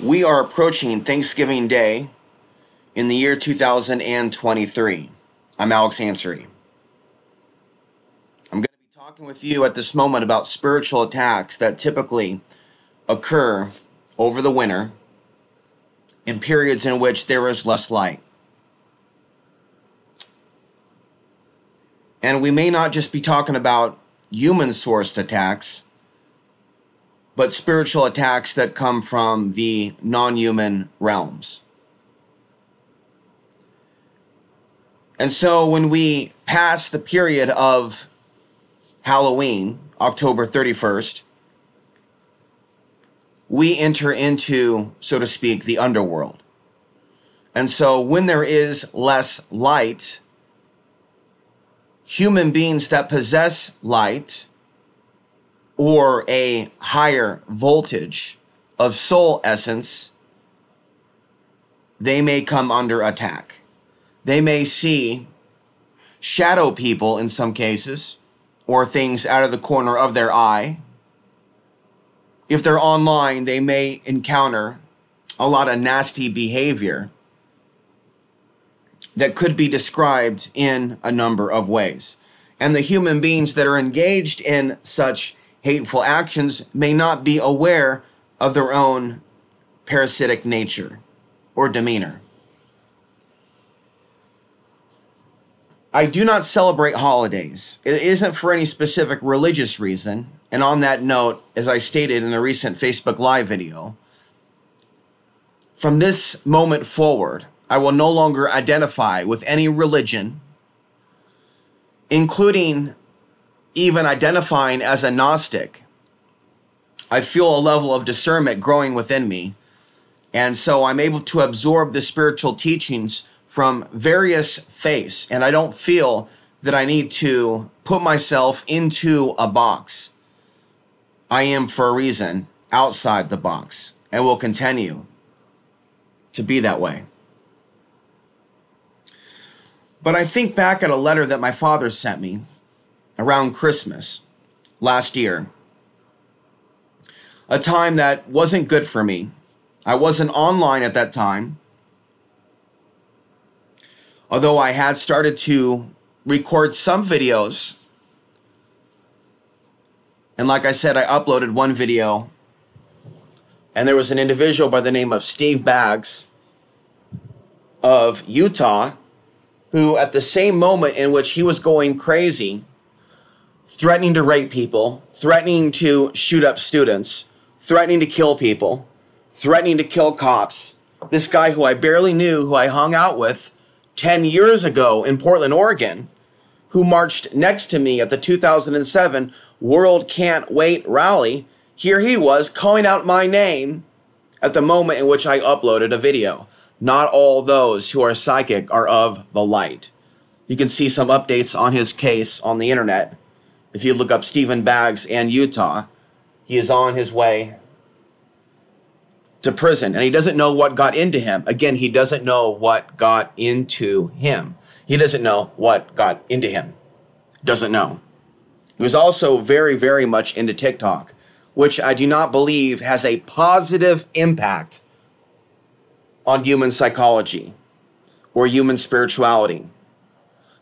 We are approaching Thanksgiving Day in the year 2023. I'm Alex Ansary. I'm going to be talking with you at this moment about spiritual attacks that typically occur over the winter in periods in which there is less light. And we may not just be talking about human-sourced attacks, but spiritual attacks that come from the non-human realms. And so when we pass the period of Halloween, October 31st, we enter into, so to speak, the underworld. And so when there is less light, human beings that possess light or a higher voltage of soul essence, they may come under attack. They may see shadow people in some cases, or things out of the corner of their eye. If they're online, they may encounter a lot of nasty behavior that could be described in a number of ways. And the human beings that are engaged in such hateful actions may not be aware of their own parasitic nature or demeanor. I do not celebrate holidays. It isn't for any specific religious reason. And on that note, as I stated in a recent Facebook Live video, from this moment forward, I will no longer identify with any religion, including even identifying as a Gnostic. I feel a level of discernment growing within me, and so I'm able to absorb the spiritual teachings from various faiths, and I don't feel that I need to put myself into a box. I am, for a reason, outside the box, and will continue to be that way. But I think back at a letter that my father sent me around Christmas last year, a time that wasn't good for me. I wasn't online at that time, although I had started to record some videos. And like I said, I uploaded one video, and there was an individual by the name of Steve Baggs of Utah, who at the same moment in which he was going crazy, threatening to rape people, threatening to shoot up students, threatening to kill people, threatening to kill cops, this guy who I barely knew, who I hung out with 10 years ago in Portland, Oregon, who marched next to me at the 2007 World Can't Wait rally, here he was calling out my name at the moment in which I uploaded a video. Not all those who are psychic are of the light. You can see some updates on his case on the internet. If you look up Stephen Baggs and Utah, he is on his way to prison, and he doesn't know what got into him. Again, he doesn't know what got into him. He doesn't know what got into him. Doesn't know. He was also very, very much into TikTok, which I do not believe has a positive impact on human psychology or human spirituality.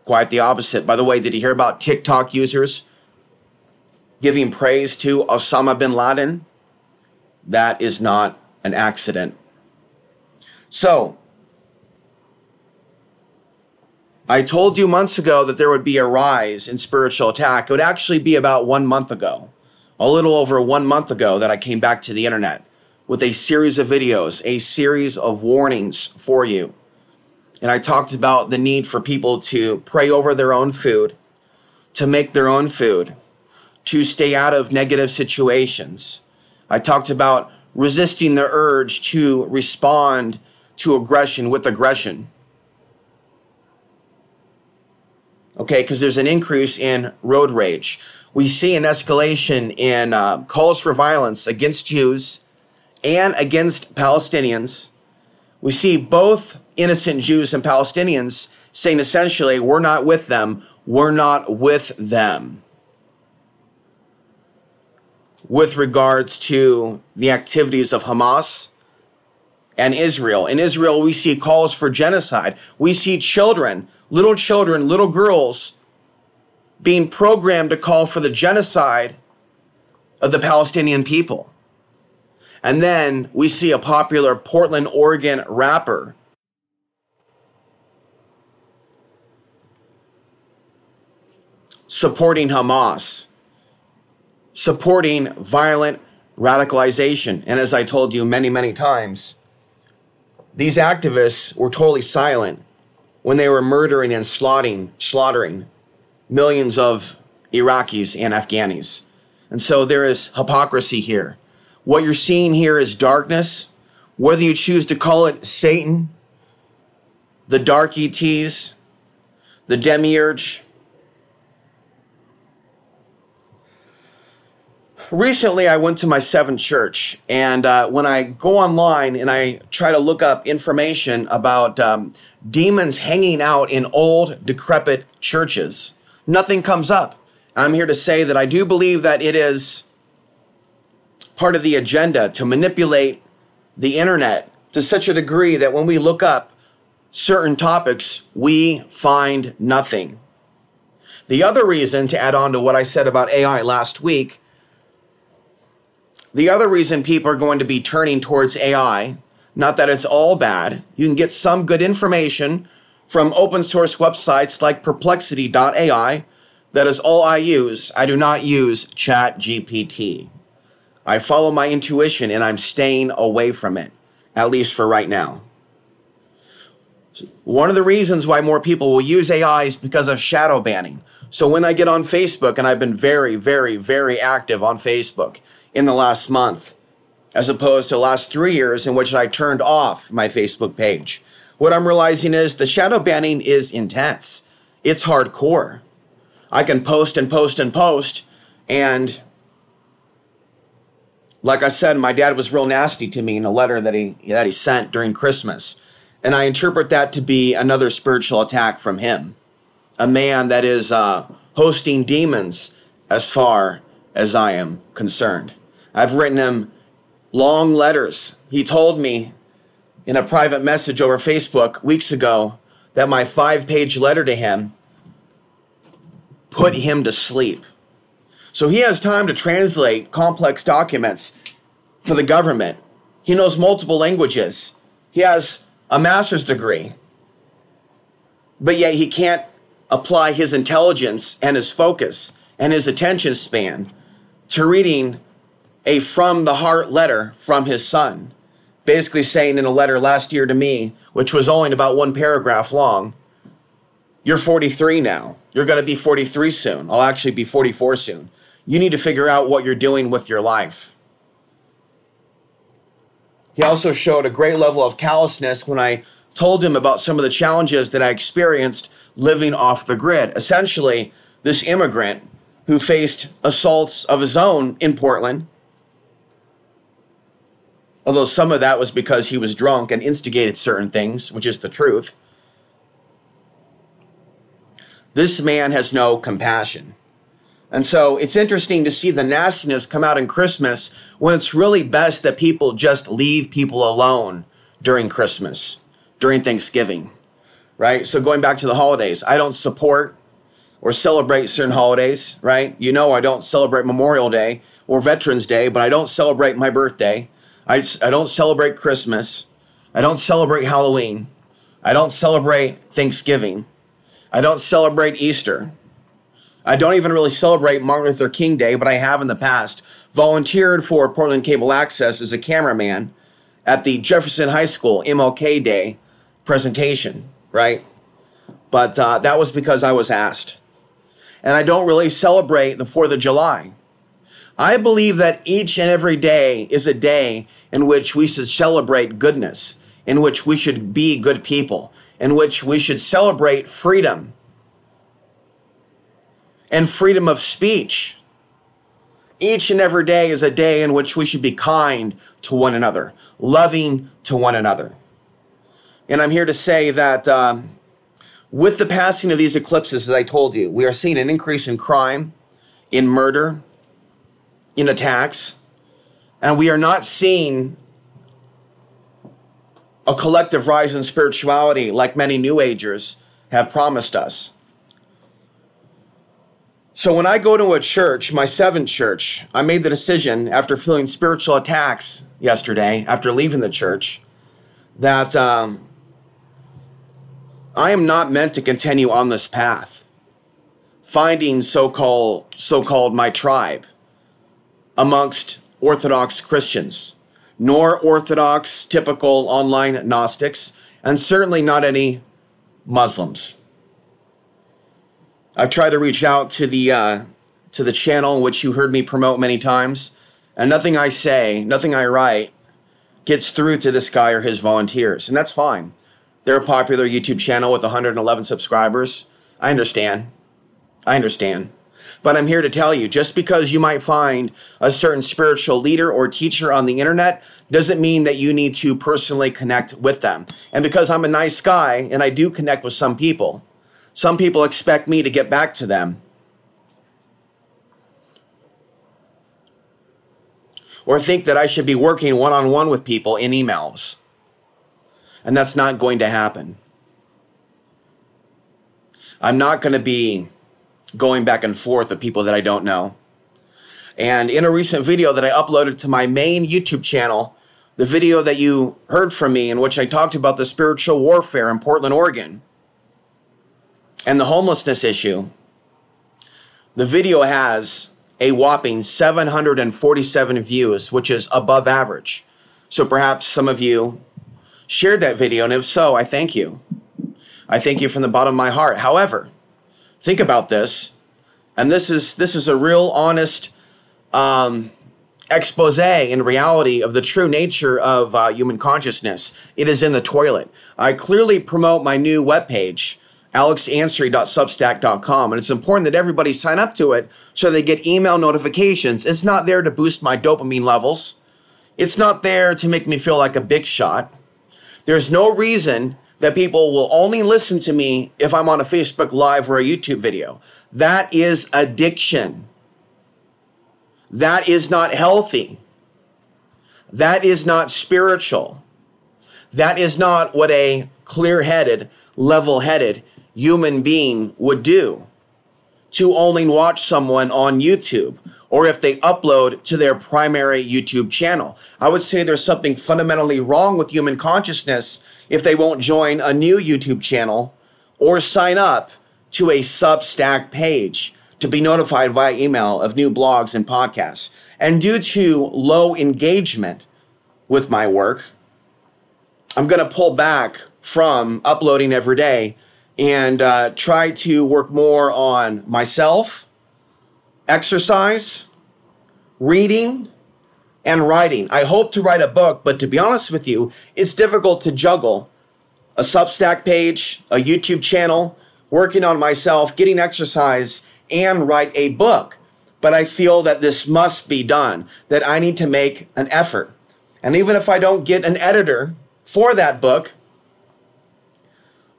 Quite the opposite. By the way, did you hear about TikTok users giving praise to Osama bin Laden? That is not an accident. So, I told you months ago that there would be a rise in spiritual attack. It would actually be about 1 month ago, a little over 1 month ago, that I came back to the internet with a series of videos, a series of warnings for you. And I talked about the need for people to pray over their own food, to make their own food, to stay out of negative situations. I talked about resisting the urge to respond to aggression with aggression. Okay, because there's an increase in road rage. We see an escalation in calls for violence against Jews and against Palestinians. We see both innocent Jews and Palestinians saying essentially, we're not with them, we're not with them. with regards to the activities of Hamas and Israel. In Israel, we see calls for genocide. We see children, little girls, being programmed to call for the genocide of the Palestinian people. And then we see a popular Portland, Oregon rapper supporting Hamas, supporting violent radicalization. And as I told you many, many times, these activists were totally silent when they were murdering and slaughtering millions of Iraqis and Afghanis. And so there is hypocrisy here. What you're seeing here is darkness, whether you choose to call it Satan, the dark ETs, the demiurge. Recently, I went to my seventh church, and when I go online and I try to look up information about demons hanging out in old, decrepit churches, nothing comes up. I'm here to say that I do believe that it is part of the agenda to manipulate the internet to such a degree that when we look up certain topics, we find nothing. The other reason, to add on to what I said about AI last week, the other reason people are going to be turning towards AI, not that it's all bad, you can get some good information from open source websites like perplexity.ai. That is all I use. I do not use ChatGPT. I follow my intuition and I'm staying away from it, at least for right now. One of the reasons why more people will use AI is because of shadow banning. So when I get on Facebook, and I've been very, very, very active on Facebook in the last month, as opposed to the last 3 years in which I turned off my Facebook page, what I'm realizing is the shadow banning is intense. It's hardcore. I can post and post and post, and like I said, my dad was real nasty to me in a letter that he sent during Christmas. And I interpret that to be another spiritual attack from him. A man that is hosting demons as far as I am concerned. I've written him long letters. He told me in a private message over Facebook weeks ago that my 5-page letter to him put him to sleep. So he has time to translate complex documents for the government. He knows multiple languages. He has a master's degree. But yet he can't apply his intelligence and his focus and his attention span to reading a from the heart letter from his son. Basically saying in a letter last year to me, which was only about 1 paragraph long, you're 43 now. You're going to be 43 soon. I'll actually be 44 soon. You need to figure out what you're doing with your life. He also showed a great level of callousness when I told him about some of the challenges that I experienced living off the grid. Essentially, this immigrant who faced assaults of his own in Portland, although some of that was because he was drunk and instigated certain things, which is the truth. This man has no compassion. And so it's interesting to see the nastiness come out in Christmas when it's really best that people just leave people alone during Christmas, during Thanksgiving, right? So going back to the holidays, I don't support or celebrate certain holidays, right? You know, I don't celebrate Memorial Day or Veterans Day, but I don't celebrate my birthday. I don't celebrate Christmas. I don't celebrate Halloween. I don't celebrate Thanksgiving. I don't celebrate Easter. I don't even really celebrate Martin Luther King Day, but I have in the past volunteered for Portland Cable Access as a cameraman at the Jefferson High School MLK Day presentation, right? But that was because I was asked. And I don't really celebrate the 4th of July. I believe that each and every day is a day in which we should celebrate goodness, in which we should be good people, in which we should celebrate freedom and freedom of speech. Each and every day is a day in which we should be kind to one another, loving to one another. And I'm here to say that with the passing of these eclipses, as I told you, we are seeing an increase in crime, in murder, in attacks, and we are not seeing a collective rise in spirituality like many New Agers have promised us. So when I go to a church, my seventh church, I made the decision after feeling spiritual attacks yesterday, after leaving the church, that I am not meant to continue on this path, finding so-called my tribe amongst Orthodox Christians, nor Orthodox typical online Gnostics, and certainly not any Muslims. I've tried to reach out to the channel which you heard me promote many times, and nothing I say, nothing I write gets through to this guy or his volunteers, and that's fine. They're a popular YouTube channel with 111 subscribers. I understand. But I'm here to tell you, just because you might find a certain spiritual leader or teacher on the internet doesn't mean that you need to personally connect with them. And because I'm a nice guy and I do connect with some people expect me to get back to them. Or think that I should be working one-on-one with people in emails. And that's not going to happen. I'm not going to be going back and forth with people that I don't know. And in a recent video that I uploaded to my main YouTube channel, the video that you heard from me in which I talked about the spiritual warfare in Portland, Oregon, and the homelessness issue, the video has a whopping 747 views, which is above average. So perhaps some of you shared that video, and if so, I thank you. I thank you from the bottom of my heart. However, think about this, and this is a real honest expose in reality of the true nature of human consciousness. It is in the toilet. I clearly promote my new webpage, alexansary.substack.com, and it's important that everybody sign up to it so they get email notifications. It's not there to boost my dopamine levels. It's not there to make me feel like a big shot. There's no reason that people will only listen to me if I'm on a Facebook Live or a YouTube video. That is addiction. That is not healthy. That is not spiritual. That is not what a clear-headed, level-headed human being would do, to only watch someone on YouTube, or if they upload to their primary YouTube channel. I would say there's something fundamentally wrong with human consciousness if they won't join a new YouTube channel or sign up to a Substack page to be notified via email of new blogs and podcasts. And due to low engagement with my work, I'm going to pull back from uploading every day and try to work more on myself, exercise, reading, and writing. I hope to write a book, but to be honest with you, it's difficult to juggle a Substack page, a YouTube channel, working on myself, getting exercise, and write a book. But I feel that this must be done, that I need to make an effort. And even if I don't get an editor for that book,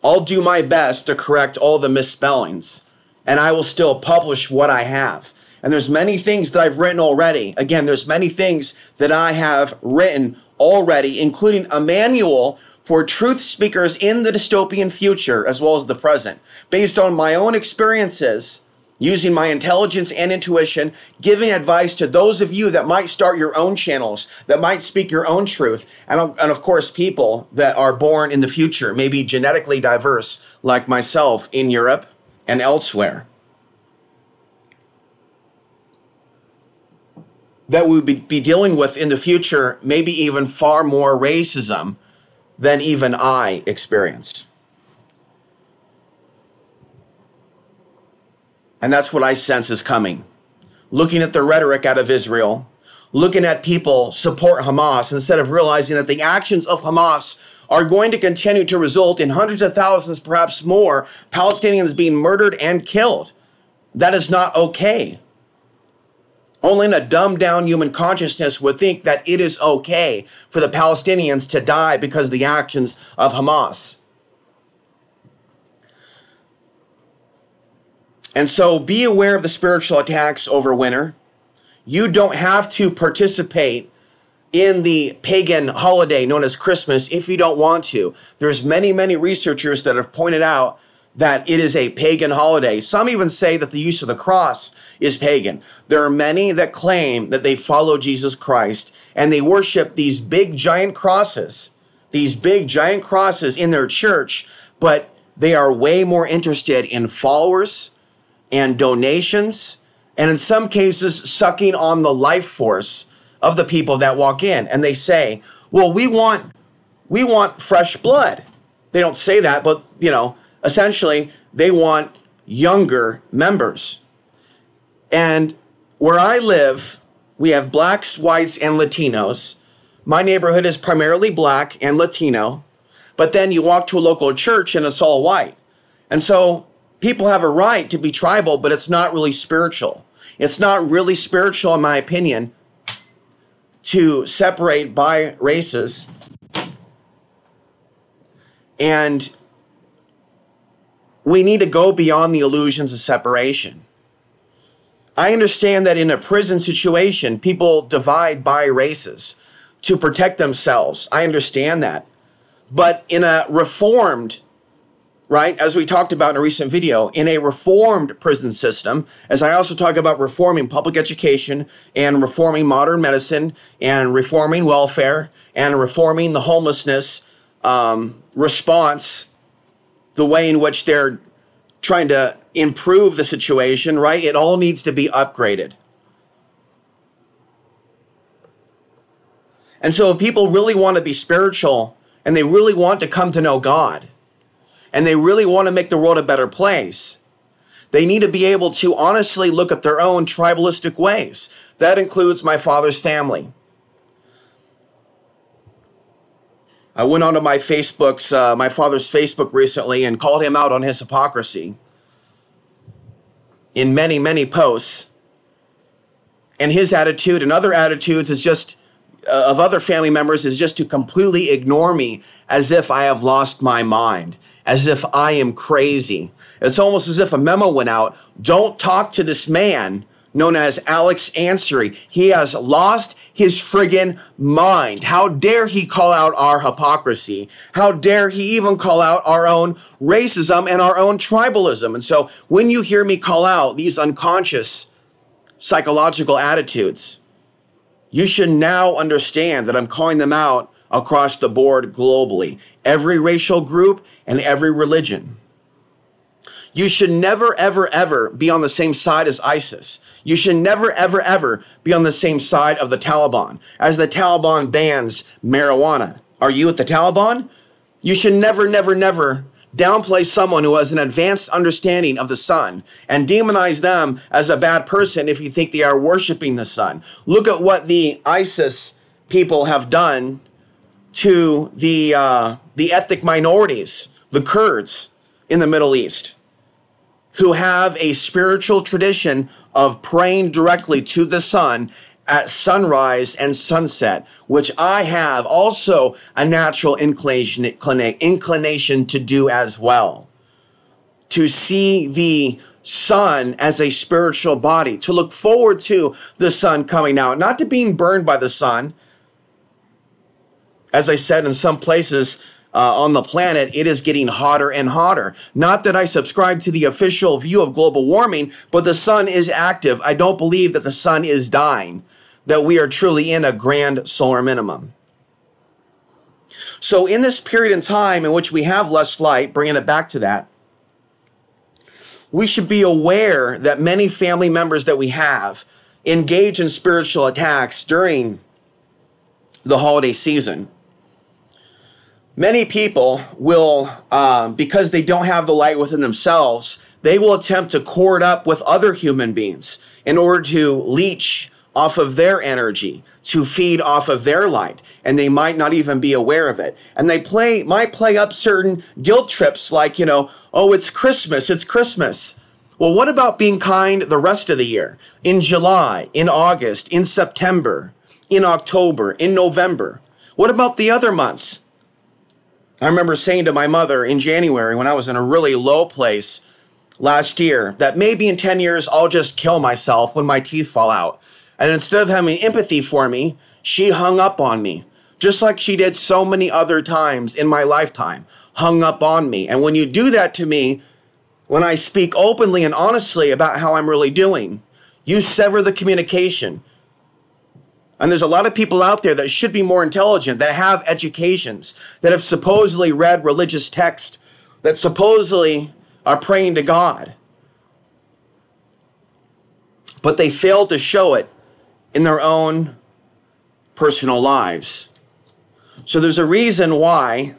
I'll do my best to correct all the misspellings, and I will still publish what I have. And there's many things that I've written already. Again, there's many things that I have written already, including a manual for truth speakers in the dystopian future as well as the present, based on my own experiences, using my intelligence and intuition, giving advice to those of you that might start your own channels, that might speak your own truth, and of course, people that are born in the future, maybe genetically diverse, like myself in Europe and elsewhere, that we would be dealing with in the future, maybe even far more racism than even I experienced. And that's what I sense is coming. Looking at the rhetoric out of Israel, looking at people support Hamas instead of realizing that the actions of Hamas are going to continue to result in hundreds of thousands, perhaps more, Palestinians being murdered and killed. That is not okay. Only a dumbed-down human consciousness would think that it is okay for the Palestinians to die because of the actions of Hamas. And so be aware of the spiritual attacks over winter. You don't have to participate in the pagan holiday known as Christmas if you don't want to. There's many, many researchers that have pointed out that it is a pagan holiday. Some even say that the use of the cross is pagan. There are many that claim that they follow Jesus Christ and they worship these big giant crosses in their church, but they are way more interested in followers and donations, and in some cases, sucking on the life force of the people that walk in. And they say, well, we want fresh blood. They don't say that, but essentially they want younger members. And where I live, we have blacks, whites, and Latinos. My neighborhood is primarily black and Latino, but then you walk to a local church and it's all white. And so people have a right to be tribal, but it's not really spiritual. It's not really spiritual, in my opinion, to separate by races. And we need to go beyond the illusions of separation. I understand that in a prison situation, people divide by races to protect themselves. I understand that. But in a reformed, right, as we talked about in a recent video, in a reformed prison system, as I also talk about reforming public education and reforming modern medicine and reforming welfare and reforming the homelessness response, the way in which they're trying to improve the situation, right? It all needs to be upgraded. And so if people really want to be spiritual and they really want to come to know God and they really want to make the world a better place, they need to be able to honestly look at their own tribalistic ways. That includes my father's family. I went onto my father's Facebook recently and called him out on his hypocrisy in many, many posts. And his attitude and other attitudes is just of other family members is just to completely ignore me as if I have lost my mind, as if I am crazy. It's almost as if a memo went out, don't talk to this man known as Alex Ansary. He has lost his friggin' mind. How dare he call out our hypocrisy? How dare he even call out our own racism and our own tribalism? And so when you hear me call out these unconscious psychological attitudes, you should now understand that I'm calling them out across the board globally, every racial group and every religion. You should never, ever, ever be on the same side as ISIS. You should never, ever, ever be on the same side of the Taliban, as the Taliban bans marijuana. Are you with the Taliban? You should never, never, never downplay someone who has an advanced understanding of the sun and demonize them as a bad person if you think they are worshiping the sun. Look at what the ISIS people have done to the ethnic minorities, the Kurds in the Middle East, who have a spiritual tradition of praying directly to the sun at sunrise and sunset, which I have also a natural inclination to do as well. To see the sun as a spiritual body, to look forward to the sun coming out, not to being burned by the sun. As I said, in some places on the planet, it is getting hotter and hotter. Not that I subscribe to the official view of global warming, but the sun is active. I don't believe that the sun is dying, that we are truly in a grand solar minimum. So in this period in time in which we have less light, bringing it back to that, we should be aware that many family members that we have engage in spiritual attacks during the holiday season. Many people will, because they don't have the light within themselves, they will attempt to cord up with other human beings in order to leech off of their energy, to feed off of their light, and they might not even be aware of it. And they might play up certain guilt trips like, oh, it's Christmas. Well, what about being kind the rest of the year? In July, in August, in September, in October, in November? What about the other months? I remember saying to my mother in January when I was in a really low place last year that maybe in 10 years I'll just kill myself when my teeth fall out. And instead of having empathy for me, She hung up on me, just like she did so many other times in my lifetime, hung up on me. And when you do that to me, when I speak openly and honestly about how I'm really doing, you sever the communication. And there's a lot of people out there that should be more intelligent, that have educations, that have supposedly read religious text, that supposedly are praying to God. But they fail to show it in their own personal lives. So there's a reason why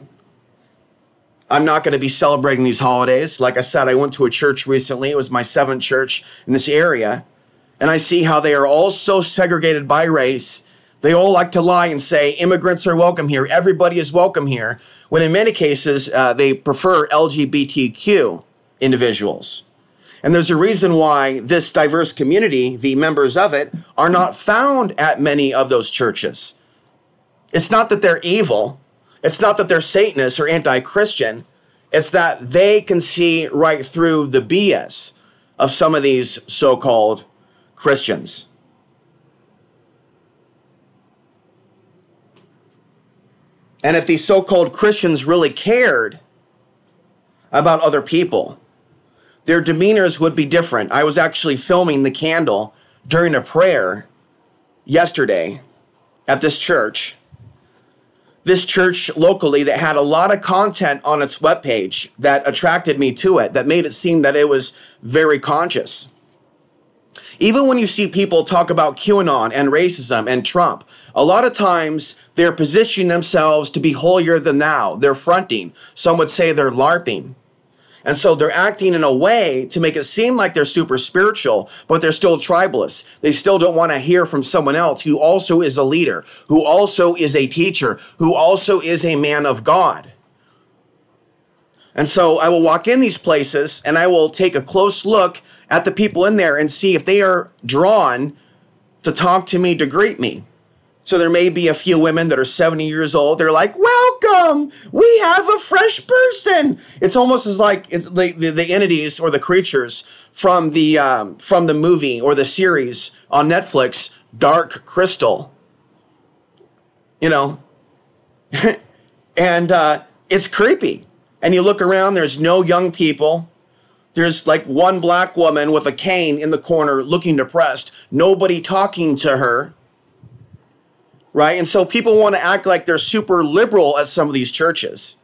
I'm not going to be celebrating these holidays. Like I said, I went to a church recently. It was my 7th church in this area. And I see how they are all so segregated by race. They all like to lie and say immigrants are welcome here. Everybody is welcome here. When in many cases, they prefer LGBTQ individuals. And there's a reason why this diverse community, the members of it, are not found at many of those churches. It's not that they're evil. It's not that they're Satanists or anti-Christian. It's that they can see right through the BS of some of these so-called Christians. And if these so-called Christians really cared about other people, their demeanors would be different. I was actually filming the candle during a prayer yesterday at this church locally that had a lot of content on its webpage that attracted me to it, that made it seem that it was very conscious. Even when you see people talk about QAnon and racism and Trump, a lot of times they're positioning themselves to be holier than thou. They're fronting. Some would say they're LARPing. And so they're acting in a way to make it seem like they're super spiritual, but they're still tribalists. They still don't want to hear from someone else who also is a leader, who also is a teacher, who also is a man of God. And so I will walk in these places and I will take a close look at the people in there and see if they are drawn to talk to me, to greet me. So there may be a few women that are 70 years old. They're like, welcome, we have a fresh person. It's almost as like it's the entities or the creatures from the movie or the series on Netflix, Dark Crystal. You know, and it's creepy. And you look around, there's no young people. There's like one black woman with a cane in the corner looking depressed. Nobody talking to her. Right? And so people want to act like they're super liberal at some of these churches.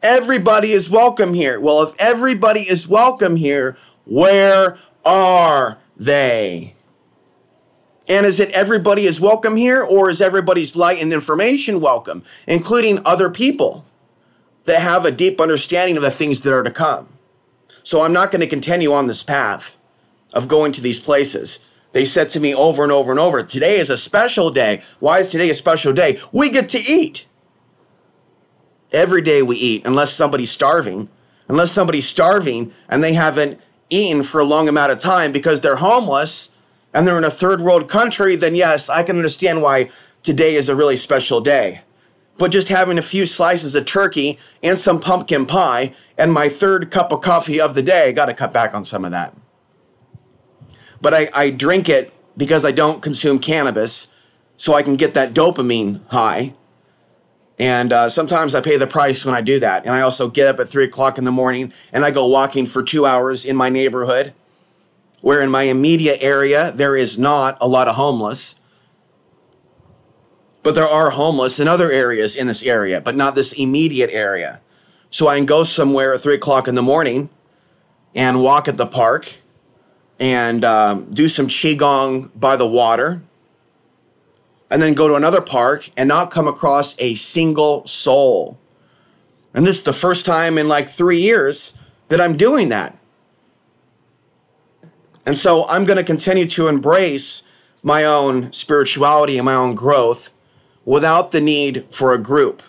Everybody is welcome here. Well, if everybody is welcome here, where are they? And is it everybody is welcome here, or is everybody's light and information welcome, including other people that have a deep understanding of the things that are to come? So I'm not going to continue on this path of going to these places. They said to me over and over and over, today is a special day. Why is today a special day? We get to eat. Every day we eat, unless somebody's starving. Unless somebody's starving and they haven't eaten for a long amount of time because they're homeless and they're in a third world country, then yes, I can understand why today is a really special day. But just having a few slices of turkey and some pumpkin pie and my third cup of coffee of the day, got to cut back on some of that. But I drink it because I don't consume cannabis, so I can get that dopamine high. And sometimes I pay the price when I do that. And I also get up at 3 o'clock in the morning and I go walking for 2 hours in my neighborhood, where in my immediate area, there is not a lot of homeless. But there are homeless in other areas in this area, but not this immediate area. So I can go somewhere at 3 o'clock in the morning and walk at the park and do some qigong by the water, and then go to another park and not come across a single soul. And this is the first time in like 3 years that I'm doing that. And so I'm going to continue to embrace my own spirituality and my own growth without the need for a group.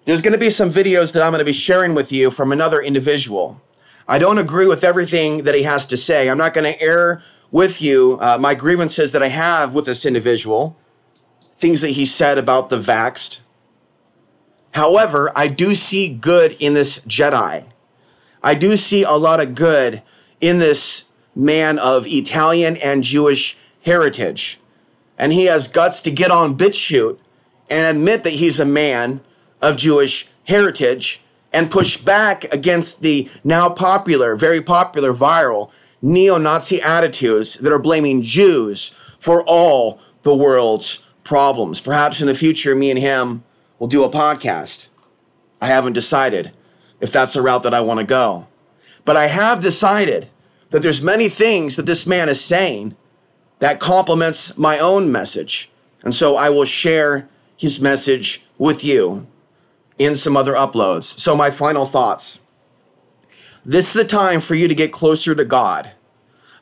There's going to be some videos that I'm going to be sharing with you from another individual. I don't agree with everything that he has to say. I'm not going to air with you my grievances that I have with this individual, things that he said about the vaxxed. However, I do see good in this Jedi. I do see a lot of good in this man of Italian and Jewish heritage. And he has guts to get on BitChute and admit that he's a man of Jewish heritage and push back against the now popular, very popular, viral neo-Nazi attitudes that are blaming Jews for all the world's problems. Perhaps in the future, me and him will do a podcast. I haven't decided if that's a route that I want to go. But I have decided that there's many things that this man is saying that complements my own message. And so I will share his message with you in some other uploads. So my final thoughts. This is a time for you to get closer to God.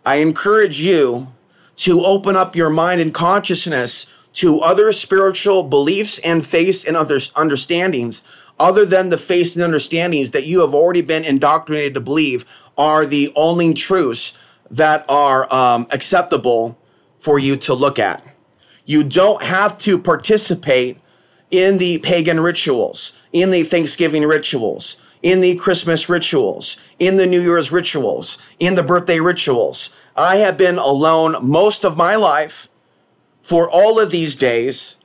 I encourage you to open up your mind and consciousness to other spiritual beliefs and faiths and other understandings other than the faiths and understandings that you have already been indoctrinated to believe are the only truths that are acceptable for you to look at. You don't have to participate in the pagan rituals, in the Thanksgiving rituals, in the Christmas rituals, in the New Year's rituals, in the birthday rituals. I have been alone most of my life for all of these days.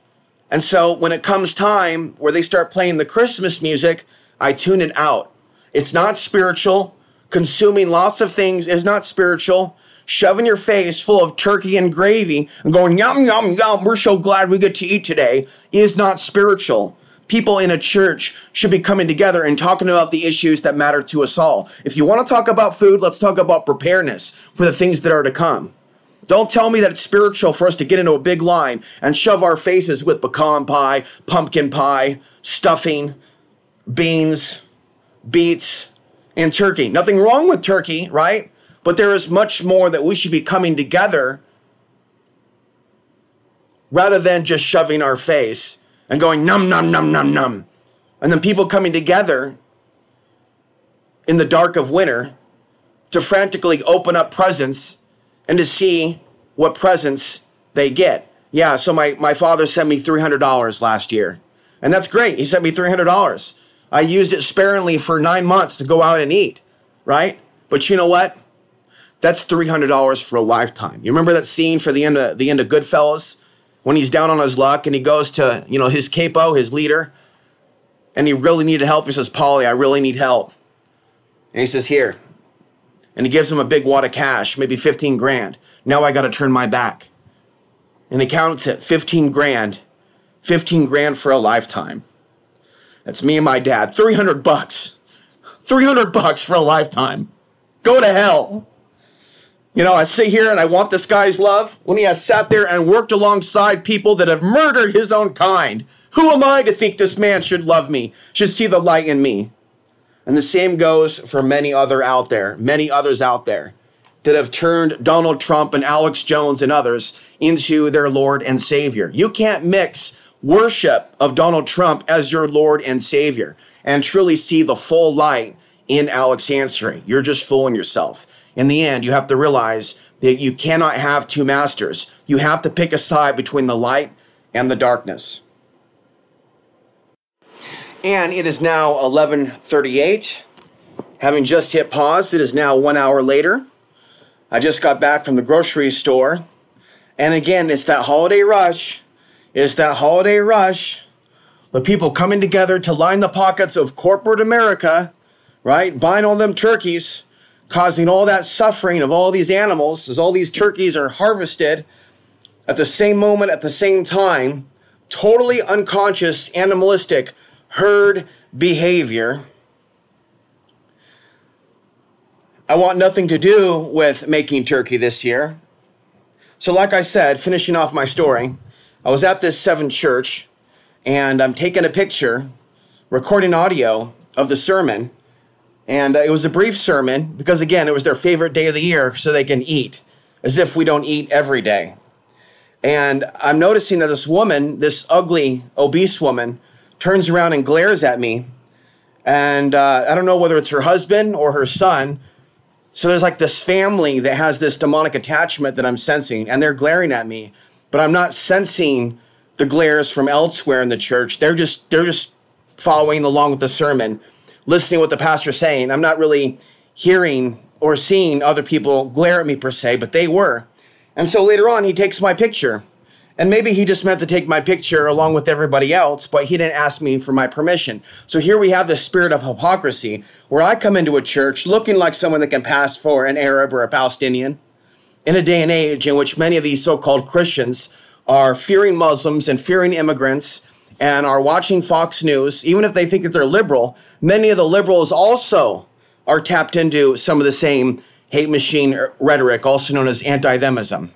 And so when it comes time where they start playing the Christmas music, I tune it out. It's not spiritual. Consuming lots of things is not spiritual. Shoving your face full of turkey and gravy and going, yum, yum, yum, we're so glad we get to eat today, is not spiritual. People in a church should be coming together and talking about the issues that matter to us all. If you want to talk about food, let's talk about preparedness for the things that are to come. Don't tell me that it's spiritual for us to get into a big line and shove our faces with pecan pie, pumpkin pie, stuffing, beans, beets, and turkey. Nothing wrong with turkey, right? But there is much more that we should be coming together rather than just shoving our face and going num, num, num, num, num. And then people coming together in the dark of winter to frantically open up presents and to see what presents they get. Yeah, so my father sent me $300 last year. And that's great. He sent me $300. I used it sparingly for 9 months to go out and eat, right? But you know what? That's $300 for a lifetime. You remember that scene for the end of Goodfellas when he's down on his luck and he goes to, his capo, his leader, and he really needed help. He says, Paulie, I really need help. And he says, here. And he gives him a big wad of cash, maybe 15 grand. Now I got to turn my back. And he counts it, 15 grand for a lifetime. That's me and my dad, $300. $300 for a lifetime. Go to hell. I sit here and I want this guy's love when he has sat there and worked alongside people that have murdered his own kind. Who am I to think this man should love me, should see the light in me? And the same goes for many others out there that have turned Donald Trump and Alex Jones and others into their Lord and Savior. You can't mix worship of Donald Trump as your Lord and Savior and truly see the full light in Alex Ansary. You're just fooling yourself. In the end, you have to realize that you cannot have two masters. You have to pick a side between the light and the darkness. And it is now 11:38. Having just hit pause, it is now 1 hour later. I just got back from the grocery store. And again, it's that holiday rush. It's that holiday rush. The people coming together to line the pockets of corporate America, right? Buying all them turkeys, causing all that suffering of all these animals as all these turkeys are harvested at the same moment, at the same time. Totally unconscious, animalistic herd behavior. I want nothing to do with making turkey this year. So like I said, finishing off my story, I was at this 7 church and I'm taking a picture, recording audio of the sermon. And it was a brief sermon because, again, it was their favorite day of the year so they can eat, as if we don't eat every day. And I'm noticing that this woman, this ugly, obese woman, turns around and glares at me. And I don't know whether it's her husband or her son. So there's like this family that has this demonic attachment that I'm sensing, and they're glaring at me. But I'm not sensing the glares from elsewhere in the church. They're just following along with the sermon, listening to what the pastor's saying. I'm not really hearing or seeing other people glare at me per se, but they were. And so later on, he takes my picture. And maybe he just meant to take my picture along with everybody else, but he didn't ask me for my permission. So here we have the spirit of hypocrisy, where I come into a church looking like someone that can pass for an Arab or a Palestinian in a day and age in which many of these so-called Christians are fearing Muslims and fearing immigrants and are watching Fox News. Even if they think that they're liberal, many of the liberals also are tapped into some of the same hate machine rhetoric, also known as anti-themism.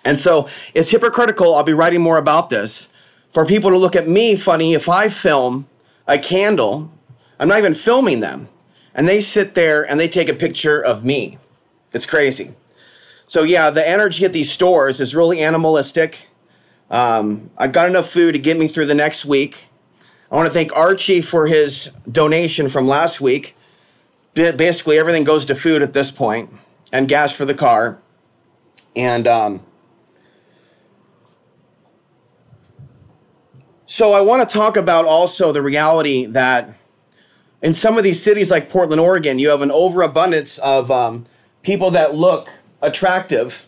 And so it's hypocritical, I'll be writing more about this, for people to look at me funny if I film a candle. I'm not even filming them. And they sit there and they take a picture of me. It's crazy. So yeah, the energy at these stores is really animalistic. I've got enough food to get me through the next week. I want to thank Archie for his donation from last week. Basically, everything goes to food at this point, and gas for the car. And so I want to talk about also the reality that in some of these cities like Portland, Oregon, you have an overabundance of people that look attractive.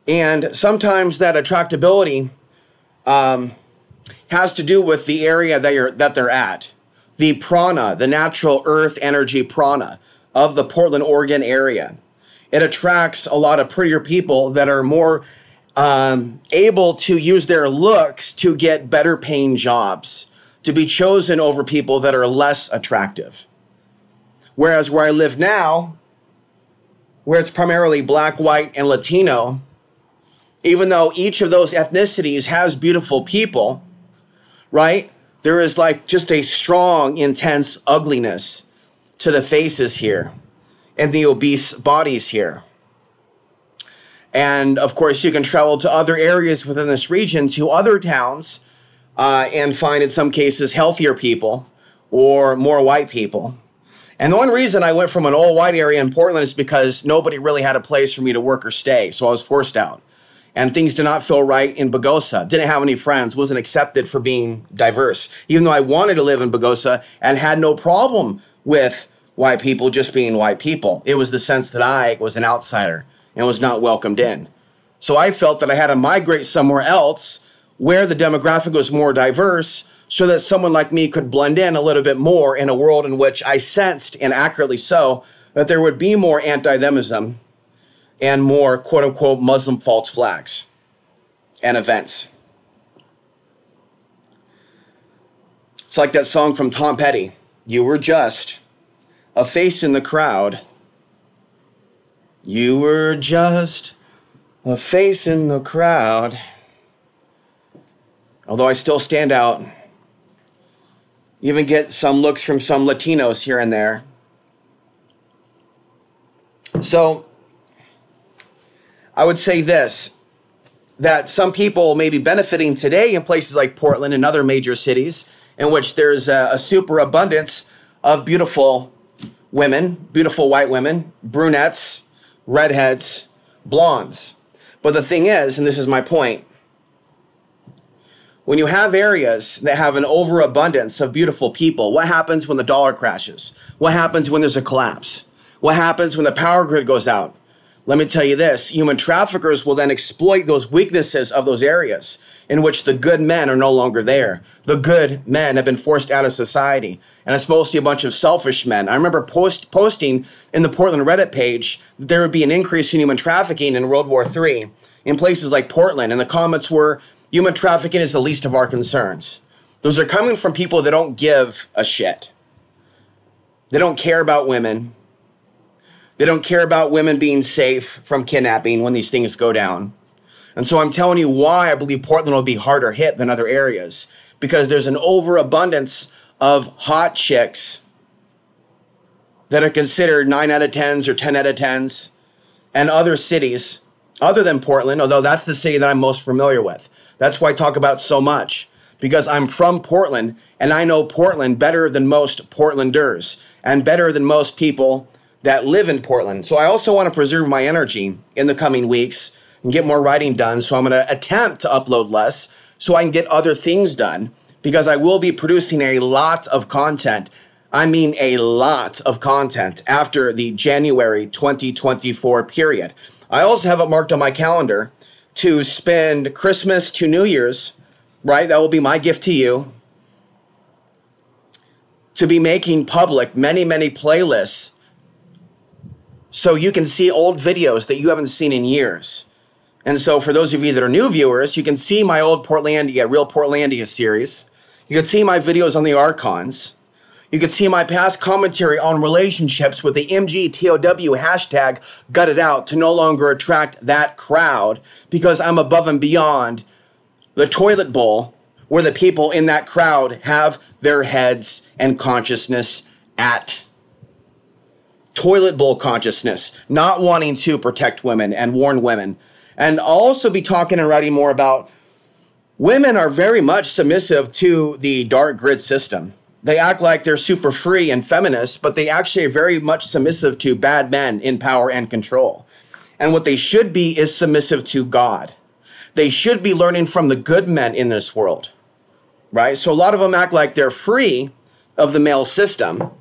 And sometimes that attractability has to do with the area that they're at. The prana, the natural earth energy prana of the Portland, Oregon area. It attracts a lot of prettier people that are more able to use their looks to get better paying jobs, to be chosen over people that are less attractive. Whereas where I live now, where it's primarily black, white, and Latino, even though each of those ethnicities has beautiful people, right? There is like just a strong, intense ugliness to the faces here and the obese bodies here. And of course, you can travel to other areas within this region, to other towns, and find in some cases healthier people or more white people. And the one reason I went from an all white area in Portland is because nobody really had a place for me to work or stay. So I was forced out. And things did not feel right in Bogosa. Didn't have any friends, wasn't accepted for being diverse. Even though I wanted to live in Bogosa and had no problem with white people just being white people. It was the sense that I was an outsider and was not welcomed in. So I felt that I had to migrate somewhere else where the demographic was more diverse so that someone like me could blend in a little bit more in a world in which I sensed, and accurately so, that there would be more anti-themism and more quote-unquote Muslim false flags and events. It's like that song from Tom Petty, "You were just a face in the crowd. You were just a face in the crowd." Although I still stand out, even get some looks from some Latinos here and there. So I would say this, that some people may be benefiting today in places like Portland and other major cities in which there's a superabundance of beautiful women, beautiful white women, brunettes, redheads, blondes. But the thing is, and this is my point, when you have areas that have an overabundance of beautiful people, what happens when the dollar crashes? What happens when there's a collapse? What happens when the power grid goes out? Let me tell you this, human traffickers will then exploit those weaknesses of those areas in which the good men are no longer there. The good men have been forced out of society. And it's mostly a bunch of selfish men. I remember posting in the Portland Reddit page that there would be an increase in human trafficking in World War III in places like Portland. And the comments were, human trafficking is the least of our concerns. Those are coming from people that don't give a shit. They don't care about women. They don't care about women being safe from kidnapping when these things go down. And so I'm telling you why I believe Portland will be harder hit than other areas. Because there's an overabundance of hot chicks that are considered 9 out of 10s or 10 out of 10s. And other cities, other than Portland, although that's the city that I'm most familiar with. That's why I talk about it so much. Because I'm from Portland, and I know Portland better than most Portlanders. And better than most people that live in Portland. So I also want to preserve my energy in the coming weeks and get more writing done. So I'm going to attempt to upload less so I can get other things done, because I will be producing a lot of content I mean a lot of content after the January 2024 period. I also have it marked on my calendar to spend Christmas to New Year's, right? That will be my gift to you, to be making public many, many playlists so you can see old videos that you haven't seen in years. And so for those of you that are new viewers, you can see my old Portlandia, Real Portlandia series. You can see my videos on the Archons. You can see my past commentary on relationships with the MGTOW hashtag gutted out to no longer attract that crowd because I'm above and beyond the toilet bowl where the people in that crowd have their heads and consciousness at. Toilet bowl consciousness, not wanting to protect women and warn women. And I'll also be talking and writing more about women are very much submissive to the dark grid system. They act like they're super free and feminist, but they actually are very much submissive to bad men in power and control. And what they should be is submissive to God. They should be learning from the good men in this world, right? So a lot of them act like they're free of the male system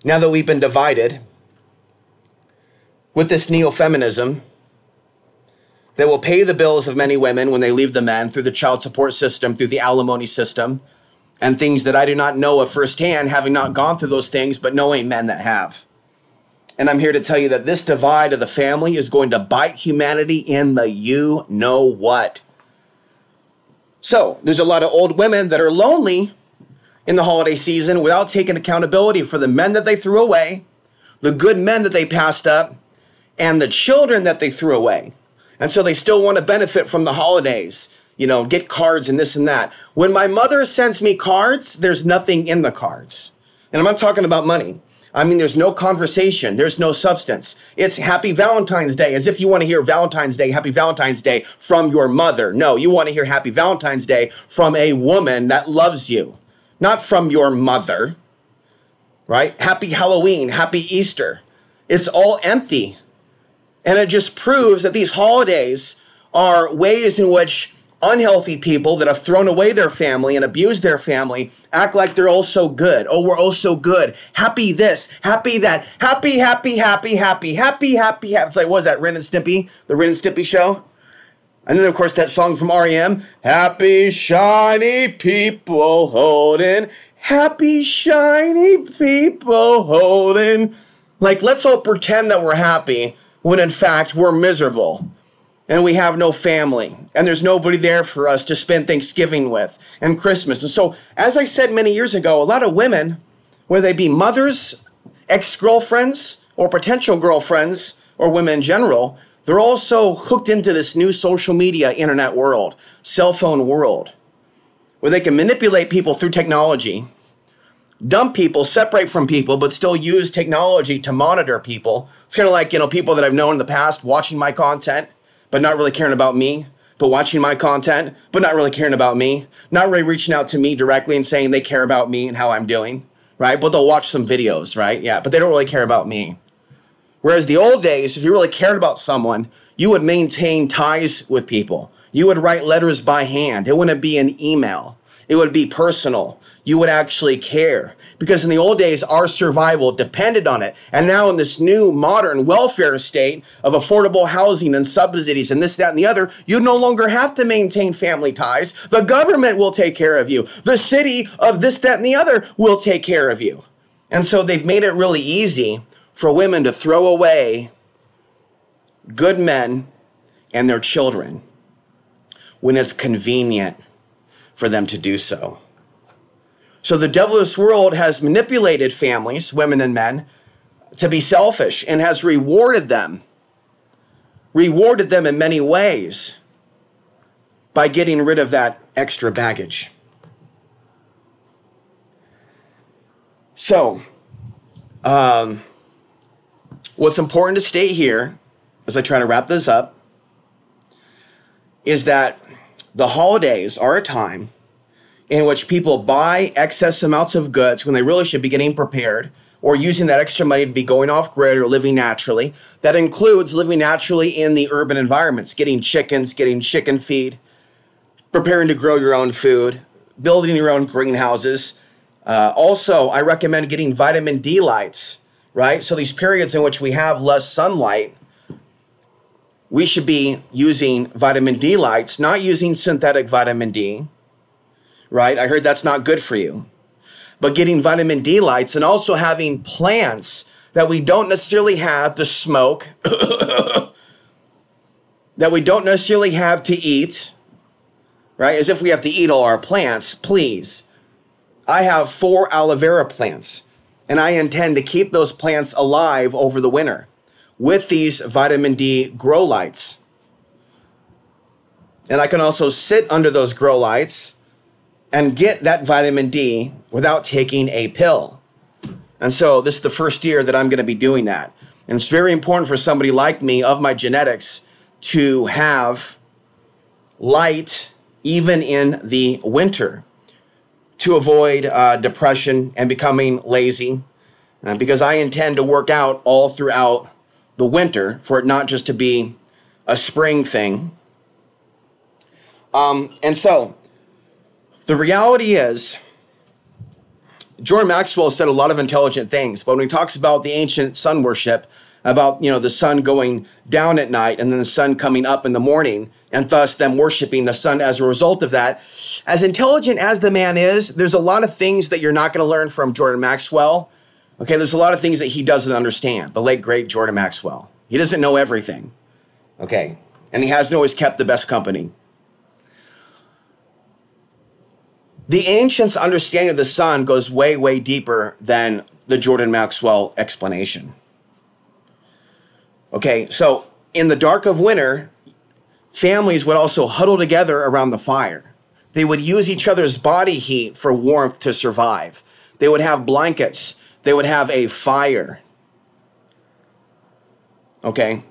now that we've been divided with this neo-feminism that will pay the bills of many women when they leave the men through the child support system, through the alimony system, and things that I do not know of firsthand, having not gone through those things, but knowing men that have. And I'm here to tell you that this divide of the family is going to bite humanity in the you-know-what. So there's a lot of old women that are lonely in the holiday season without taking accountability for the men that they threw away, the good men that they passed up, and the children that they threw away. And so they still want to benefit from the holidays, you know, get cards and this and that. When my mother sends me cards, there's nothing in the cards. And I'm not talking about money. I mean, there's no conversation. There's no substance. It's Happy Valentine's Day, as if you want to hear Valentine's Day, Happy Valentine's Day from your mother. No, you want to hear Happy Valentine's Day from a woman that loves you, not from your mother, right? Happy Halloween, Happy Easter. It's all empty. And it just proves that these holidays are ways in which unhealthy people that have thrown away their family and abused their family act like they're all so good. Oh, we're all so good. Happy this, happy that, happy, happy, happy, happy, happy, happy, happy. It's like, what was that, Ren and Stimpy? The Ren and Stimpy show? And then, of course, that song from REM, happy, shiny people holding, happy, shiny people holding. Like, let's all pretend that we're happy when in fact we're miserable and we have no family and there's nobody there for us to spend Thanksgiving with and Christmas. And so, as I said many years ago, a lot of women, whether they be mothers, ex-girlfriends, or potential girlfriends, or women in general, they're also hooked into this new social media, internet world, cell phone world, where they can manipulate people through technology, dump people, separate from people, but still use technology to monitor people. It's kind of like, you know, people that I've known in the past watching my content, but not really caring about me, but watching my content, but not really caring about me, not really reaching out to me directly and saying they care about me and how I'm doing, right? But they'll watch some videos, right? Yeah, but they don't really care about me. Whereas the old days, if you really cared about someone, you would maintain ties with people. You would write letters by hand. It wouldn't be an email. It would be personal. You would actually care. Because in the old days, our survival depended on it. And now in this new modern welfare state of affordable housing and subsidies and this, that, and the other, you no longer have to maintain family ties. The government will take care of you. The city of this, that, and the other will take care of you. And so they've made it really easy for women to throw away good men and their children when it's convenient for them to do so. So the devilish world has manipulated families, women and men, to be selfish and has rewarded them in many ways by getting rid of that extra baggage. So, what's important to state here, as I try to wrap this up, is that the holidays are a time in which people buy excess amounts of goods when they really should be getting prepared or using that extra money to be going off grid or living naturally. That includes living naturally in the urban environments, getting chickens, getting chicken feed, preparing to grow your own food, building your own greenhouses, Also, I recommend getting vitamin D lights, right? So these periods in which we have less sunlight, we should be using vitamin D lights, not using synthetic vitamin D, right? I heard that's not good for you. But getting vitamin D lights and also having plants that we don't necessarily have to smoke, that we don't necessarily have to eat, right? As if we have to eat all our plants, please. I have 4 aloe vera plants, and I intend to keep those plants alive over the winter with these vitamin D grow lights. And I can also sit under those grow lights and get that vitamin D without taking a pill. And so this is the first year that I'm going to be doing that. And it's very important for somebody like me of my genetics to have light even in the winter to avoid depression and becoming lazy, because I intend to work out all throughout the winter for it not just to be a spring thing. And so the reality is, Jordan Maxwell said a lot of intelligent things, but when he talks about the ancient sun worship, about, you know, the sun going down at night and then the sun coming up in the morning, and thus them worshiping the sun as a result of that, as intelligent as the man is, there's a lot of things that you're not going to learn from Jordan Maxwell. Okay, there's a lot of things that he doesn't understand, the late, great Jordan Maxwell. He doesn't know everything, okay? And he hasn't always kept the best company. The ancients' understanding of the sun goes way, way deeper than the Jordan Maxwell explanation. Okay, so in the dark of winter, families would also huddle together around the fire. They would use each other's body heat for warmth to survive. They would have blankets. They would have a fire. Okay,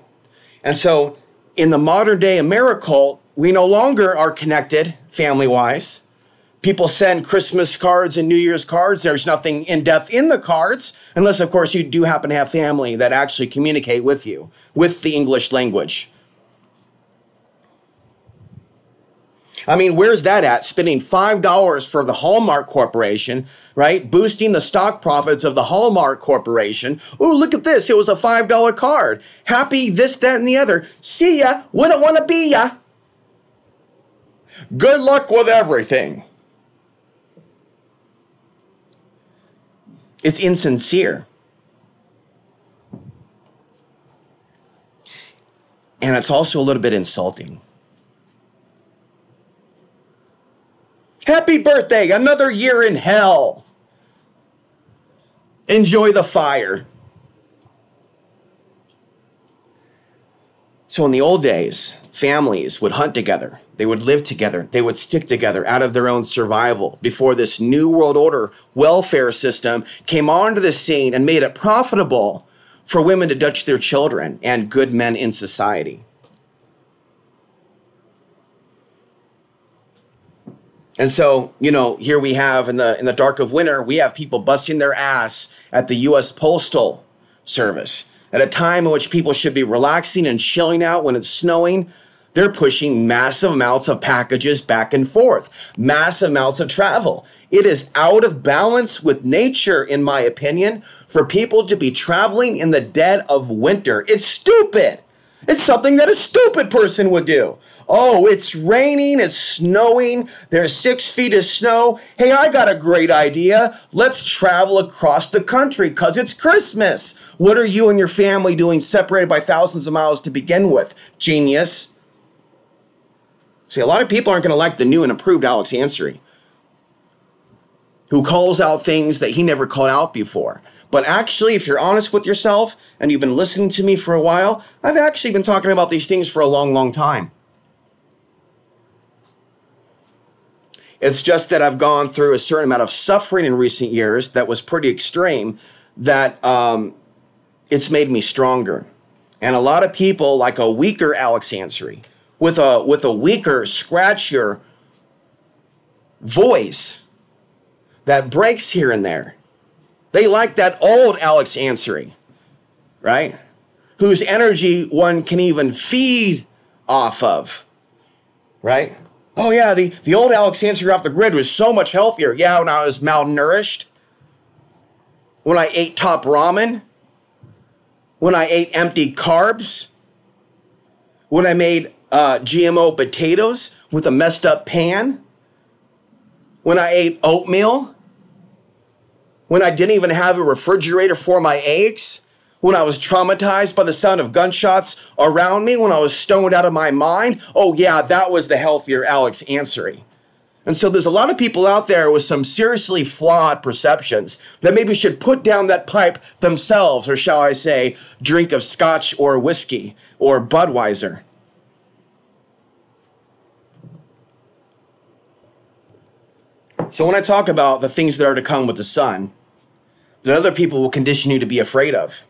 and so in the modern day Americult, we no longer are connected family-wise. People send Christmas cards and New Year's cards. There's nothing in-depth in the cards, unless, of course, you do happen to have family that actually communicate with you, with the English language. I mean, where's that at? Spending $5 for the Hallmark Corporation, right? Boosting the stock profits of the Hallmark Corporation. Oh, look at this. It was a $5 card. Happy this, that, and the other. See ya. Wouldn't want to be ya. Good luck with everything. It's insincere. And it's also a little bit insulting. Happy birthday, another year in hell. Enjoy the fire. So in the old days, families would hunt together. They would live together. They would stick together out of their own survival before this New World Order welfare system came onto the scene and made it profitable for women to touch their children and good men in society. And so, you know, here we have in the dark of winter, we have people busting their ass at the U.S. Postal Service. At a time in which people should be relaxing and chilling out when it's snowing, they're pushing massive amounts of packages back and forth, massive amounts of travel. It is out of balance with nature, in my opinion, for people to be traveling in the dead of winter. It's stupid. It's something that a stupid person would do. Oh, it's raining, it's snowing, there's 6 feet of snow. Hey, I got a great idea. Let's travel across the country because it's Christmas. What are you and your family doing separated by thousands of miles to begin with? Genius. See, a lot of people aren't going to like the new and improved Alex Ansary, who calls out things that he never called out before. But actually, if you're honest with yourself and you've been listening to me for a while, I've actually been talking about these things for a long, long time. It's just that I've gone through a certain amount of suffering in recent years that was pretty extreme, that it's made me stronger. And a lot of people like a weaker Alex Ansary, with a weaker, scratchier voice that breaks here and there. They like that old Alex Ansary, right? Whose energy one can even feed off of, right? Oh yeah, the old Alex Ansary off the grid was so much healthier. Yeah, when I was malnourished, when I ate top ramen, when I ate empty carbs, when I made GMO potatoes with a messed up pan, when I ate oatmeal, when I didn't even have a refrigerator for my eggs, when I was traumatized by the sound of gunshots around me, when I was stoned out of my mind. Oh yeah, that was the healthier Alex Ansary. And so there's a lot of people out there with some seriously flawed perceptions that maybe should put down that pipe themselves, or shall I say, drink of scotch or whiskey or Budweiser. So when I talk about the things that are to come with the sun, that other people will condition you to be afraid of,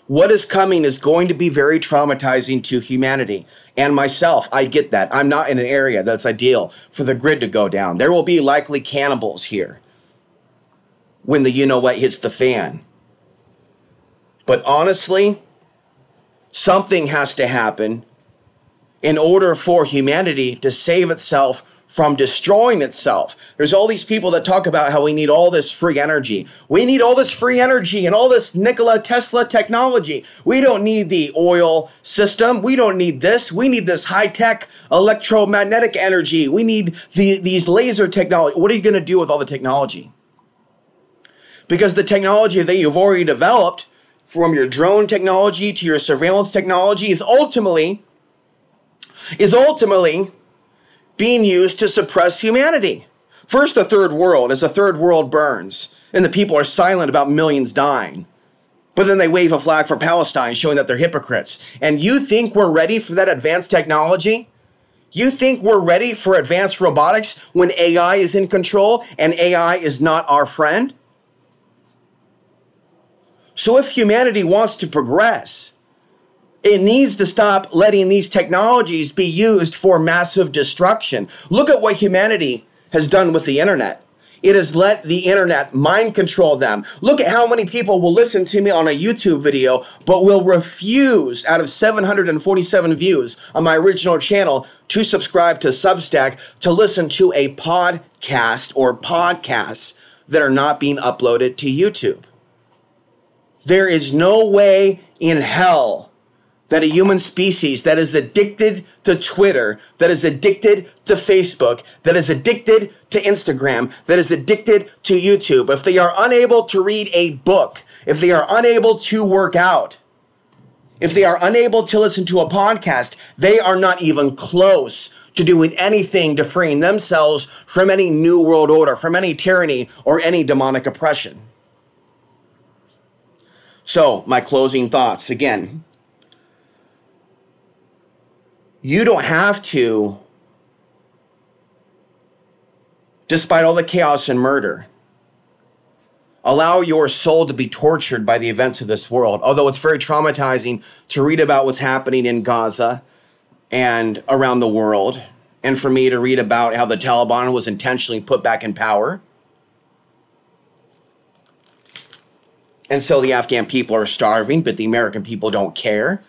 what is coming is going to be very traumatizing to humanity and myself. I get that. I'm not in an area that's ideal for the grid to go down. There will be likely cannibals here when the you-know-what hits the fan. But honestly, something has to happen in order for humanity to save itself from destroying itself. There's all these people that talk about how we need all this free energy. We need all this free energy and all this Nikola Tesla technology. We don't need the oil system. We don't need this. We need this high-tech electromagnetic energy. We need these laser technology. What are you going to do with all the technology? Because the technology that you've already developed, from your drone technology to your surveillance technology, is ultimately being used to suppress humanity. First, the third world, as the third world burns, and the people are silent about millions dying. But then they wave a flag for Palestine, showing that they're hypocrites. And you think we're ready for that advanced technology? You think we're ready for advanced robotics when AI is in control and AI is not our friend? So if humanity wants to progress, it needs to stop letting these technologies be used for massive destruction. Look at what humanity has done with the internet. It has let the internet mind control them. Look at how many people will listen to me on a YouTube video, but will refuse, out of 747 views on my original channel, to subscribe to Substack to listen to a podcast or podcasts that are not being uploaded to YouTube. There is no way in hell that a human species that is addicted to Twitter, that is addicted to Facebook, that is addicted to Instagram, that is addicted to YouTube, if they are unable to read a book, if they are unable to work out, if they are unable to listen to a podcast, they are not even close to doing anything to freeing themselves from any new world order, from any tyranny or any demonic oppression. So, my closing thoughts again. You don't have to, despite all the chaos and murder, allow your soul to be tortured by the events of this world. Although it's very traumatizing to read about what's happening in Gaza and around the world, and for me to read about how the Taliban was intentionally put back in power. And so the Afghan people are starving, but the American people don't care.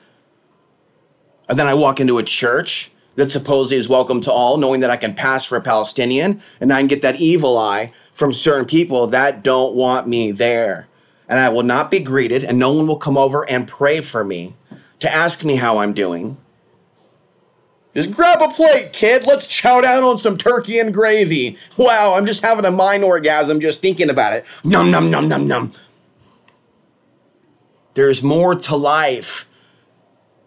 And then I walk into a church that supposedly is welcome to all, knowing that I can pass for a Palestinian, and I can get that evil eye from certain people that don't want me there. And I will not be greeted, and no one will come over and pray for me to ask me how I'm doing. Just grab a plate, kid. Let's chow down on some turkey and gravy. Wow, I'm just having a mind orgasm just thinking about it. Num, num, num, num, num. There's more to life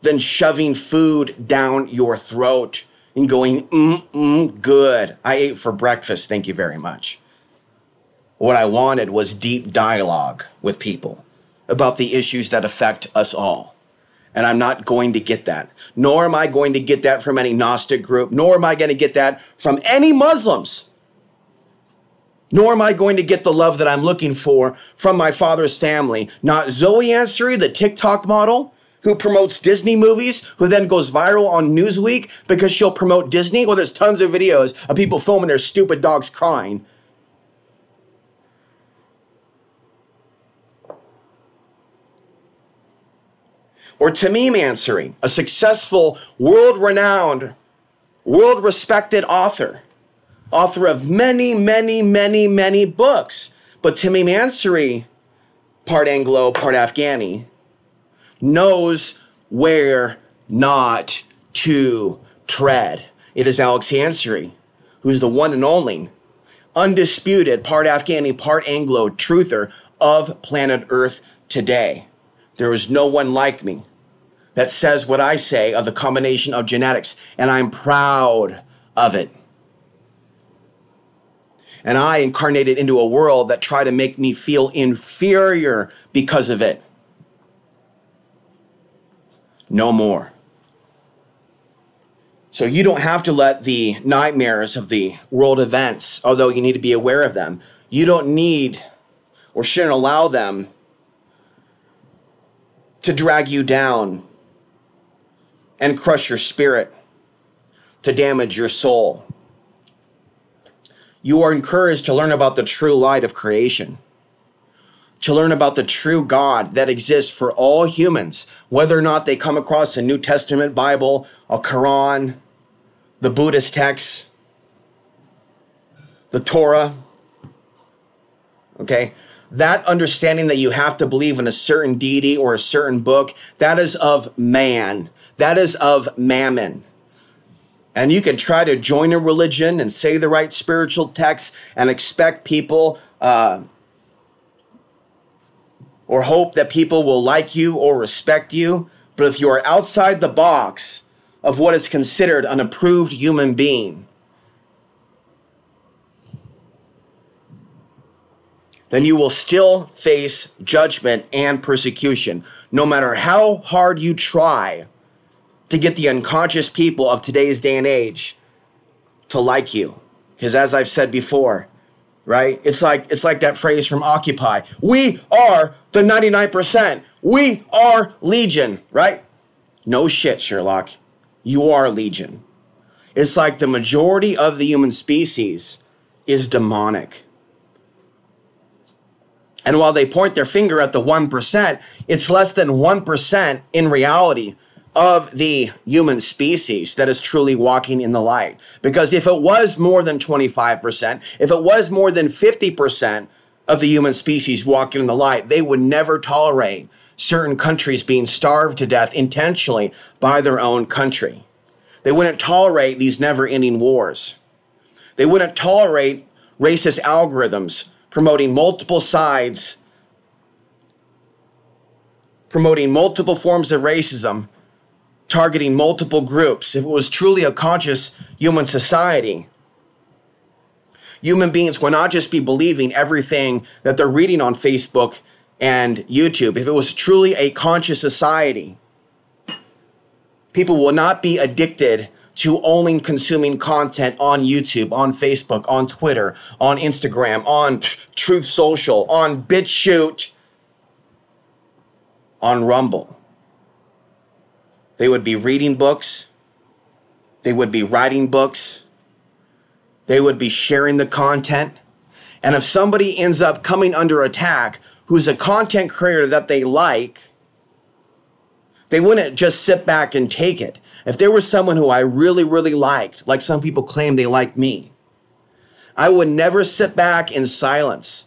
than shoving food down your throat and going, good. I ate for breakfast, thank you very much. What I wanted was deep dialogue with people about the issues that affect us all. And I'm not going to get that. Nor am I going to get that from any Gnostic group, nor am I going to get that from any Muslims. Nor am I going to get the love that I'm looking for from my father's family. Not Zoe Ansary, the TikTok model, who promotes Disney movies, who then goes viral on Newsweek because she'll promote Disney. Well, there's tons of videos of people filming their stupid dogs crying. Or Tamim Ansary, a successful, world-renowned world-respected author of many, many, many, many books. But Timmy Ansary, part Anglo, part Afghani, knows where not to tread. It is Alex Ansary, who's the one and only, undisputed, part Afghani, part Anglo truther of planet Earth today. There is no one like me that says what I say of the combination of genetics, and I'm proud of it. And I incarnated into a world that tried to make me feel inferior because of it. No more. So you don't have to let the nightmares of the world events, although you need to be aware of them, you don't need or shouldn't allow them to drag you down and crush your spirit, to damage your soul. You are encouraged to learn about the true light of creation, to learn about the true God that exists for all humans, whether or not they come across a New Testament Bible, a Quran, the Buddhist texts, the Torah, okay? That understanding that you have to believe in a certain deity or a certain book, that is of man. That is of mammon. And you can try to join a religion and say the right spiritual text and expect people or hope that people will like you or respect you. But if you are outside the box of what is considered an approved human being, then you will still face judgment and persecution, no matter how hard you try to get the unconscious people of today's day and age to like you. Because as I've said before, right? It's like that phrase from Occupy. We are the 99%. We are Legion, right? No shit, Sherlock. You are Legion. It's like the majority of the human species is demonic. And while they point their finger at the 1%, it's less than 1% in reality of the human species that is truly walking in the light. Because if it was more than 25%, if it was more than 50% of the human species walking in the light, they would never tolerate certain countries being starved to death intentionally by their own country. They wouldn't tolerate these never-ending wars. They wouldn't tolerate racist algorithms promoting multiple sides, promoting multiple forms of racism, targeting multiple groups. If it was truly a conscious human society, human beings would not just be believing everything that they're reading on Facebook and YouTube. If it was truly a conscious society, people will not be addicted to only consuming content on YouTube, on Facebook, on Twitter, on Instagram, on Truth Social, on BitChute, on Rumble. They would be reading books. They would be writing books. They would be sharing the content. And if somebody ends up coming under attack who's a content creator that they like, they wouldn't just sit back and take it. If there was someone who I really, really liked, like some people claim they like me, I would never sit back in silence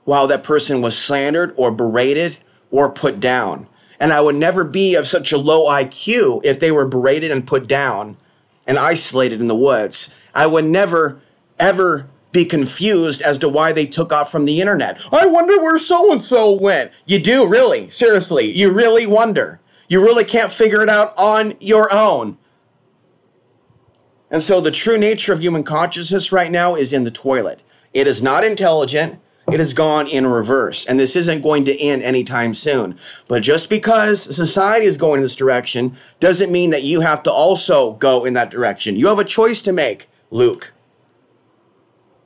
while that person was slandered or berated or put down. And I would never be of such a low IQ if they were berated and put down and isolated in the woods. I would never, ever be confused as to why they took off from the internet. I wonder where so-and-so went. You do, really. Seriously, you really wonder. You really can't figure it out on your own. And so the true nature of human consciousness right now is in the toilet. It is not intelligent. It has gone in reverse. And this isn't going to end anytime soon. But just because society is going in this direction doesn't mean that you have to also go in that direction. You have a choice to make, Luke.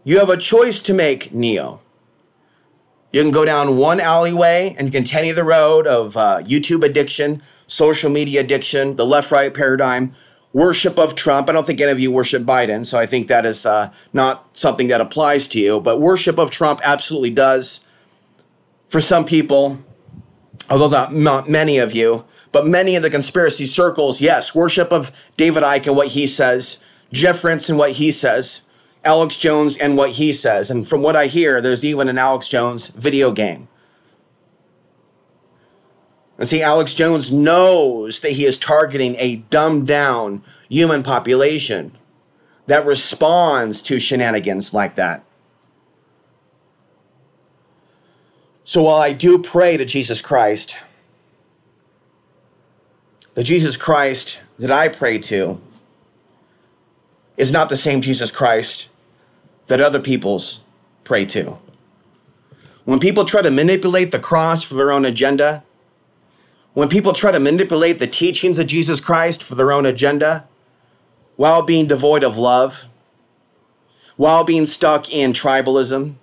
You have a choice to make, Neo. You can go down one alleyway and continue the road of YouTube addiction, social media addiction, the left-right paradigm, worship of Trump. I don't think any of you worship Biden, so I think that is not something that applies to you. But worship of Trump absolutely does for some people, although not many of you. But many of the conspiracy circles, yes, worship of David Icke and what he says, Jeff Rense and what he says, Alex Jones and what he says. And from what I hear, there's even an Alex Jones video game. And see, Alex Jones knows that he is targeting a dumbed down human population that responds to shenanigans like that. So while I do pray to Jesus Christ, the Jesus Christ that I pray to is not the same Jesus Christ that other people's pray to. When people try to manipulate the cross for their own agenda, when people try to manipulate the teachings of Jesus Christ for their own agenda, while being devoid of love, while being stuck in tribalism,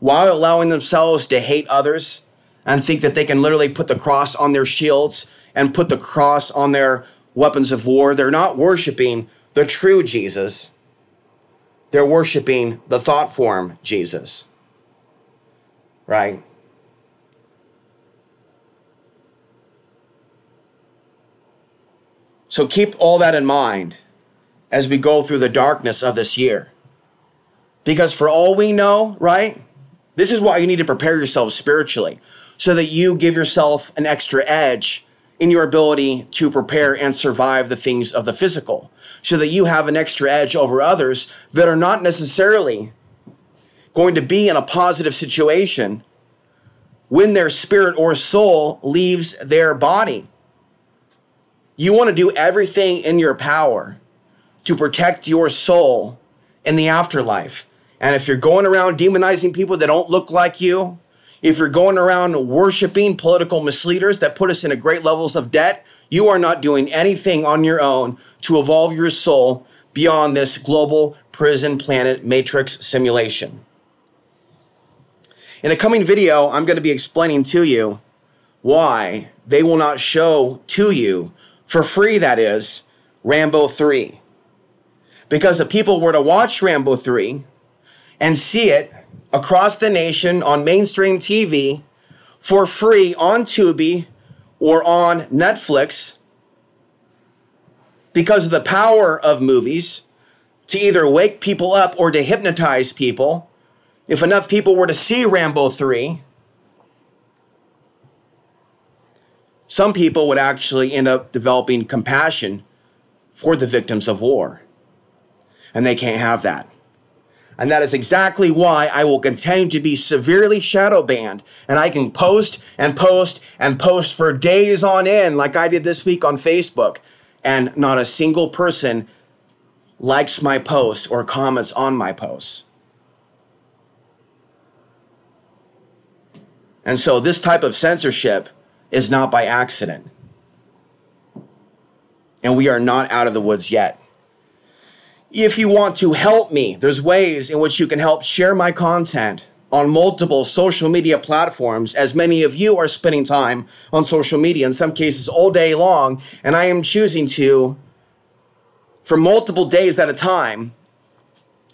while allowing themselves to hate others and think that they can literally put the cross on their shields and put the cross on their weapons of war, they're not worshiping the true Jesus. They're worshiping the thought form Jesus, right? So keep all that in mind as we go through the darkness of this year. Because for all we know, right, this is why you need to prepare yourself spiritually, so that you give yourself an extra edge in your ability to prepare and survive the things of the physical, so that you have an extra edge over others that are not necessarily going to be in a positive situation when their spirit or soul leaves their body. You want to do everything in your power to protect your soul in the afterlife. And if you're going around demonizing people that don't look like you, if you're going around worshiping political misleaders that put us into great levels of debt, you are not doing anything on your own to evolve your soul beyond this global prison planet matrix simulation. In a coming video, I'm going to be explaining to you why they will not show to you, for free that is, Rambo 3. Because if people were to watch Rambo 3 and see it across the nation on mainstream TV for free on Tubi or on Netflix, because of the power of movies to either wake people up or to hypnotize people, if enough people were to see Rambo 3, some people would actually end up developing compassion for the victims of war. And they can't have that. And that is exactly why I will continue to be severely shadow banned. And I can post and post and post for days on end, like I did this week on Facebook. And not a single person likes my posts or comments on my posts. And so this type of censorship is not by accident. And we are not out of the woods yet. If you want to help me, there's ways in which you can help share my content on multiple social media platforms, as many of you are spending time on social media, in some cases all day long, and I am choosing to, for multiple days at a time,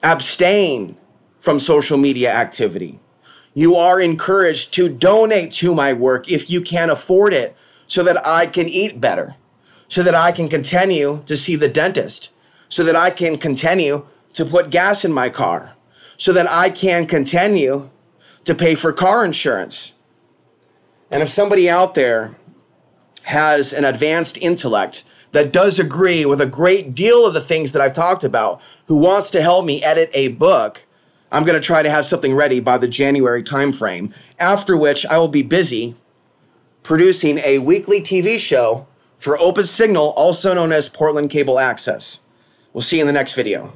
abstain from social media activity. You are encouraged to donate to my work if you can afford it, so that I can eat better, so that I can continue to see the dentist, so that I can continue to put gas in my car, so that I can continue to pay for car insurance. And if somebody out there has an advanced intellect that does agree with a great deal of the things that I've talked about, who wants to help me edit a book, I'm going to try to have something ready by the January timeframe, after which I will be busy producing a weekly TV show for Open Signal, also known as Portland Cable Access. We'll see you in the next video.